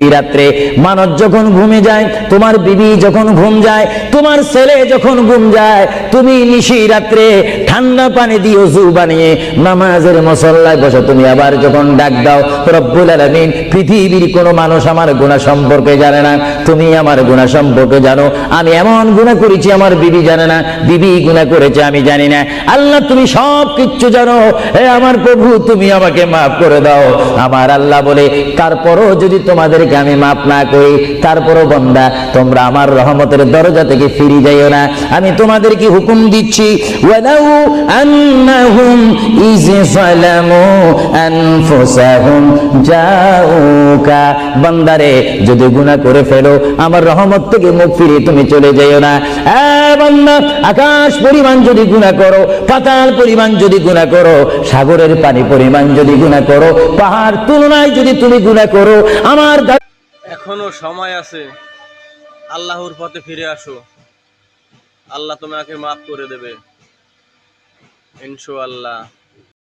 রাত্রে মানুষ যখন ঘুমে যায়, তোমার বিবি যখন ঘুম যায়, তোমার ছেলে যখন ঘুম যায়, তুমি নিশি রাত্রে ঠান্ডা পানি দিয়ে ওযু বানিয়ে নামাজের মুসল্লায় বসে তুমি আবার যখন ডাক দাও রব্বুল আলামিন, পৃথিবীর কোনো মানুষ আমার গুনাহ সম্পর্কে জানে না, তুমি আমার গুনাহ সম্পর্কে জানো। আমি এমন গুনাহ করেছি আমার বিবি জানে না, বিবি গুনাহ করেছে আমি জানি না। আল্লাহ তুমি সব কিচ্ছু জানো, হে আমার প্রভু তুমি আমাকে মাফ করে দাও। আমার আল্লাহ বলে, তারপরও যদি তোমাদের আমি মাফ না করি, তারপরও বান্দা তোমরা আমার রহমতের দরজা থেকে ফিরে যাইও না। আমি তোমাদেরকে হুকুম দিচ্ছি, ওয়ালাউ আন্নাহুম ইয যালামু আনফুসাহুম জাউকা, বান্দারে যদি গুনাহ করে ফেলো আমার রহমত থেকে মুখ ফিরিয়ে তুমি চলে যাইও না। বান্দা, আকাশ পরিমাণ যদি গুনাহ করো, পাতাল পরিমাণ যদি গুনাহ করো, সাগরের পানি পরিমাণ যদি গুনাহ করো, পাহাড় তুলনায় যদি তুমি গুনাহ করো, আমার এখনো সময় আছে, আল্লাহর পথে ফিরে আসো, আল্লাহ তোমাকে মাফ করে দেবে ইনশাআল্লাহ।